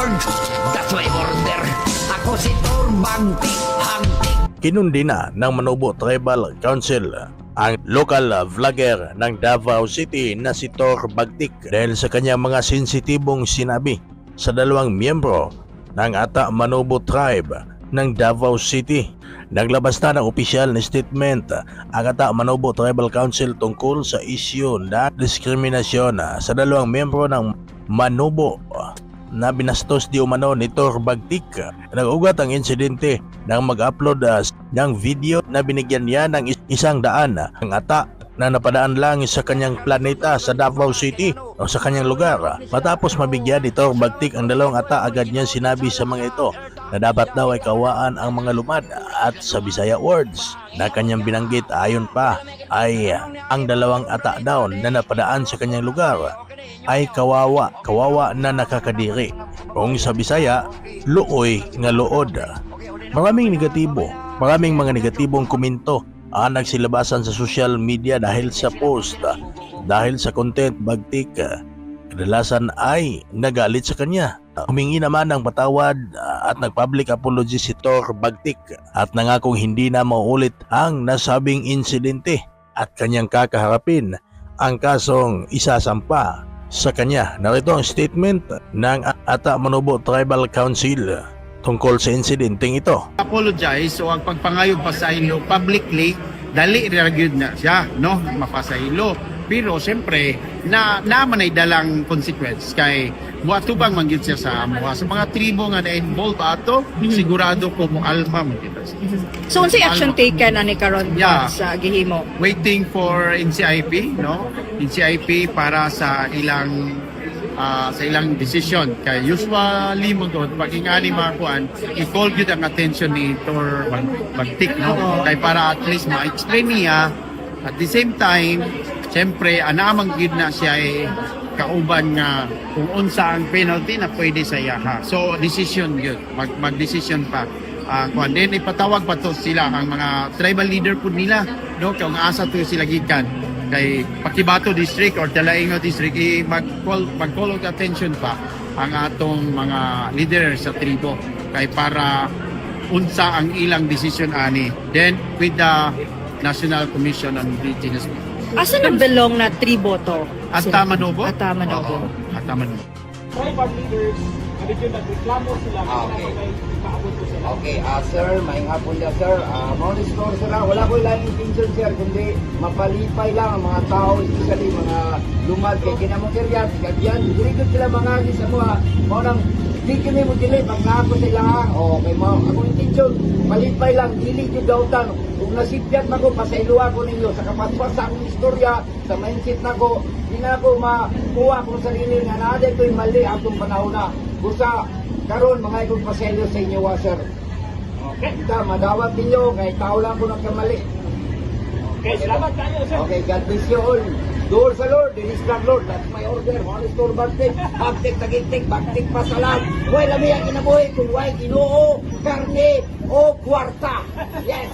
Lord, that's my order. Ako si Tor Bagtik Hangtik. Kinundi na ng Manobo Tribal Council ang local vlogger ng Davao City na si Tor Bagtik dahil sa kanyang mga sensitibong sinabi sa dalawang miyembro ng Ata Manobo Tribe ng Davao City. Naglabas na ng opisyal na statement ang Ata Manobo Tribal Council tungkol sa isyu na diskriminasyon sa dalawang miyembro ng Manobo na binastos di umano ni Tor Bagtik. Nag-ugat ang insidente nang mag-upload ng video na binigyan niya ng 100 ang ata na napadaan lang sa kanyang planeta sa Davao City o sa kanyang lugar. Matapos mabigyan ni Tor Bagtik ang dalawang ata, agad niya sinabi sa mga ito na dapat daw ay kawaan ang mga lumad at sa Bisaya words na kanyang binanggit ayon pa ay ang dalawang ata daw na napadaan sa kanyang lugar ay kawawa na nakakadiri. Kung sa Bisaya, luoy nga luod. Maraming mga negatibong komento ang nagsilabasan sa social media dahil sa post, dahil sa content. Bagtik kadalasan ay nagalit sa kanya. Humingi naman ng patawad at nag-public apology si Tor Bagtik at nangakong hindi na mauulit ang nasabing insidente at kanyang kakaharapin ang kasong isasampa sa kanya. Narito ang statement ng Ata Manobo Tribal Council tungkol sa insidenteng ito. Apologize o ang pagpangayog pa sa ilo publicly, dali reagyud na siya, no? Mapasahilo. Pero siyempre, naman ay dalang consequence kay buatubang manggit siya sa amuha. Sa mga tribo nga na-involved ato, sigurado ko mo alma manggit siya. So, unsay action taken na ni karon sa gihimo? Waiting for NCIP, no? NCIP para sa ilang decision. Kaya usually mo doon, pag ingani mga kuan, i-call yun ang attention ni Tor Bagtik, no? Kaya para at least ma-explain niya. At the same time, siyempre, anamang gid na siya ay kauban nga kung unsa ang penalty na pwede sa yaha. So, decision yun. Mag-decision pa. Kung then, ipatawag pa to sila, ang mga tribal leader po nila, no? Kung asa to sila gikan kay Pakibato District or Talaingaw District, mag-call of attention pa ang atong mga leader sa tribo kay para unsa ang ilang decision ani. Then, with the National Commission on Indigenous Peoples. Asa nag-belong na tribo to? Ata Manobo? Ata Manobo. Ata Manobo. Tribal leaders, medyo nagreklamo sila Okay. may ikaabot ko sila. Okay, sir, maing hapon na sir. Maurice Flor, sir, wala ko lang intention, sir, kundi mapalipay lang ang mga tao, especially mga lumad kay kinamokiryan, kagyan, dirigod sila mga sa mga, nang di kini mo dili, pagkako sila, okay, akong intention, malipay lang, dili yung dautan, kung nasipyat na ko, pasailuwa ko ninyo, sa kapaspas sa akong istorya, sa mindset na ko, di na ako makuha kong sarili nga na ito'y mali atong panahon na. Busa, karon mga ikong paselyo sa inyo, sir. Okay. Madawat ninyo, kay tao lang ko nagkamali. Okay, salamat kayo, sir. Okay, God bless you all. Door sa Lord, there is God Lord. That's my order. Mga Tor Bagtik, Bagtik, Tagintik, Bagtik, Pasalam. Huwag lami ang kinabuhi kung huwag ginoo, karne, o kwarta. Yes.